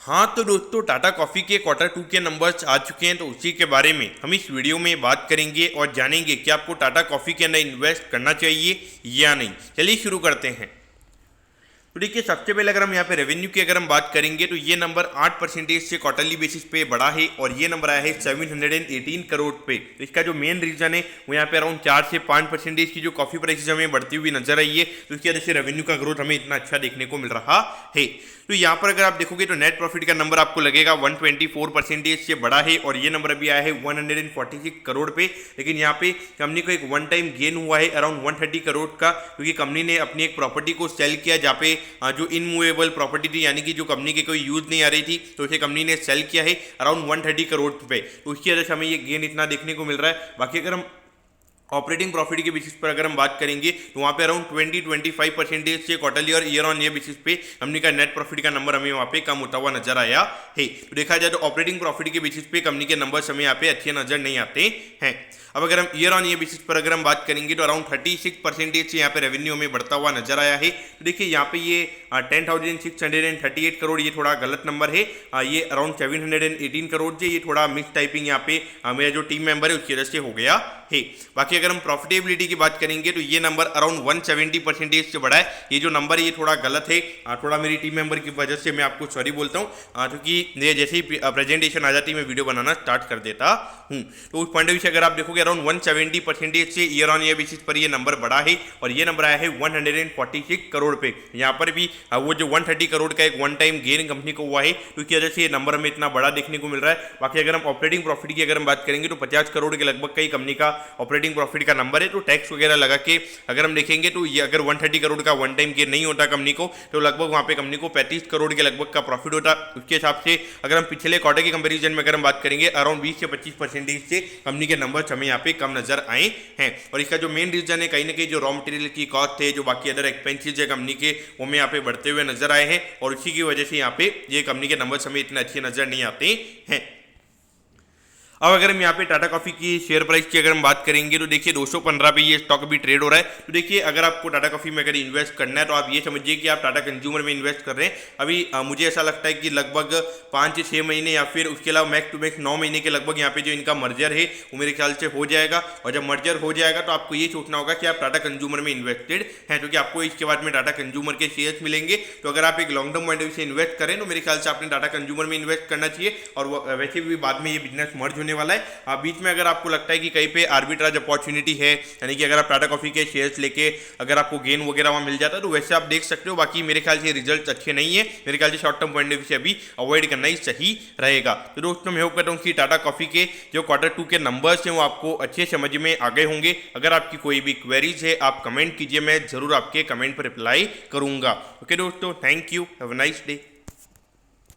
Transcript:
हाँ तो दोस्तों, टाटा कॉफ़ी के क्वार्टर 2 के नंबर्स आ चुके हैं, तो उसी के बारे में हम इस वीडियो में बात करेंगे और जानेंगे कि आपको टाटा कॉफ़ी के अंदर इन्वेस्ट करना चाहिए या नहीं। चलिए शुरू करते हैं। तो देखिए, सबसे पहले अगर हम यहाँ पे रेवेन्यू की अगर हम बात करेंगे तो ये नंबर 8% से क्वार्टरली बेसिस पे बढ़ा है और ये नंबर आया है 718 करोड़ पे। तो इसका जो मेन रीजन है वो यहाँ पे अराउंड 4 से 5% की जो कॉफी प्राइसेस हमें बढ़ती हुई नजर आई है, तो इसकी वजह से रेवेन्यू का ग्रोथ हमें इतना अच्छा देखने को मिल रहा है। तो यहाँ पर अगर आप देखोगे तो नेट प्रॉफिट का नंबर आपको लगेगा 124% से बढ़ा है और ये नंबर अभी आया है 146 करोड़ पे। लेकिन यहाँ पे कंपनी को एक वन टाइम गेन हुआ है अराउंड 130 करोड़ का, क्योंकि कंपनी ने अपनी एक प्रॉपर्टी को सेल किया जहाँ पे जो इनमूवेबल प्रॉपर्टी थी, यानी कि जो कंपनी के कोई यूज नहीं आ रही थी, तो उसे कंपनी ने सेल किया है अराउंड 130 करोड़ पे। तो उसकी वजह से हमें ये गेन इतना देखने को मिल रहा है। बाकी अगर हम ऑपरेटिंग प्रॉफिट के बेसिस पर अगर हम बात करेंगे तो वहाँ पे अराउंड 20-25% से क्वार्टरली और ईयर ऑन ईयर बेसिस पे कंपनी का नेट प्रॉफिट का नंबर हमें वहाँ पे कम होता हुआ नजर आया है। तो देखा जाए तो ऑपरेटिंग प्रॉफिट के बेसिस पे कंपनी के नंबर्स हमें यहाँ पे अच्छे नजर नहीं आते हैं। अब अगर हम ईयर ऑन ईयर बेसिस पर अगर हम बात करेंगे तो अराउंड 36% से यहाँ पे रेवेन्यू हमें बढ़ता हुआ नजर आया है। तो देखिए यहाँ पे ये 10,638 करोड़ ये थोड़ा गलत नंबर है। ये अराउंड 718 करोड़ से ये थोड़ा मिस टाइपिंग यहाँ पे मेरा जो टीम मेंबर है उसकी वजह से हो गया है। बाकी अगर हम प्रॉफिटेबिलिटी की बात करेंगे तो ये नंबर अराउंड 170% से बढ़ा है। ये जो नंबर है ये थोड़ा गलत है, थोड़ा मेरी टीम मेंबर की वजह से मैं आपको सॉरी बोलता हूँ, क्योंकि ये जैसे ही प्रेजेंटेशन आ जाती है मैं वीडियो बनाना स्टार्ट कर देता हूँ। तो उस पॉइंट ऑफ व्यू से अगर आप देखोगे अराउंड 170% से ईयर ऑन ईयर बेसिस पर ये नंबर बढ़ा है और ये नंबर आया है 146 करोड़ पे। यहाँ पर भी वो जो 130 करोड़ का एक वन टाइम गेन कंपनी को हुआ है, तो इसकी वजह से ये नंबर हमें इतना बड़ा देखने को मिल रहा है। बाकी अगर हम ऑपरेटिंग प्रॉफिट की अगर हम बात करेंगे तो 50 करोड़ के लगभग का ही कंपनी का ऑपरेटिंग प्रॉफिट का नंबर है। तो टैक्स वगैरह लगा के अगर हम देखेंगे तो ये अगर 130 करोड़ का वन टाइम गेन नहीं होता कंपनी को, तो लगभग वहाँ पे कंपनी को 35 करोड़ के लगभग का प्रॉफिट होता। उसके हिसाब से अगर हम पिछले क्वार्टर के कंपेरिजन में अगर हम बात करेंगे अराउंड 20 से 25% से कंपनी के नंबर्स हमें यहाँ पे कम नजर आए हैं। और इसका जो मेन रीजन है कहीं ना कहीं जो रॉ मटेरियल की कॉस्ट है, जो बाकी अदर एक्सपेंसेस है कंपनी के, वो हमें यहाँ पे बढ़ते हुए नजर आए हैं और उसी की वजह से यहाँ पे ये कंपनी के नंबर्स हमें इतने अच्छे नजर नहीं आते हैं। अब अगर हम यहाँ पे टाटा कॉफी की शेयर प्राइस की अगर हम बात करेंगे तो देखिए 215 पे ये स्टॉक भी ट्रेड हो रहा है। तो देखिए, अगर आपको टाटा कॉफी में अगर इन्वेस्ट करना है तो आप ये समझिए कि आप टाटा कंज्यूमर में इन्वेस्ट कर रहे हैं। अभी मुझे ऐसा लगता है कि लगभग 5 से 6 महीने या फिर उसके अलावा मैक्स टू मैक्स 9 महीने के लगभग यहाँ पे जो इनका मर्जर है वो मेरे ख्याल से हो जाएगा। और जब मर्जर हो जाएगा तो आपको ये सोचना होगा कि आप टाटा कंज्यूमर में इन्वेस्टेड हैं, क्योंकि आपको इसके बाद में टाटा कंज्यूमर के शेयर्स मिलेंगे। तो अगर आप एक long term point of view से इन्वेस्ट करें तो मेरे ख्याल से आपने टाटा कंज्यूमर में इन्वेस्ट करना चाहिए। और वैसे भी बाद में ये बिजनेस मर्ज होने वाला है। बीच में अगर आपको लगता है कि कहीं पे आर्बिट्राज अपॉर्चुनिटी है, यानी कि अगर आप टाटा कॉफी के शेयर्स लेके अगर आपको गेन वगैरह वहां मिल जाता है तो वैसे आप देख सकते हो। बाकी मेरे ख्याल से रिजल्ट अच्छे नहीं है, मेरे ख्याल से short term point of view से अभी अवॉइड करना ही सही रहेगा। तो दोस्तों, मैं होप करता हूँ कि टाटा कॉफी के जो क्वार्टर 2 के नंबर्स हैं वो आपको अच्छे समझ में आ गए होंगे। अगर आपकी कोई भी क्वेरीज है आप कमेंट कीजिए, मैं जरूर आपके कमेंट पर रिप्लाई करूंगा। ओके दोस्तों, thank you, have a nice day.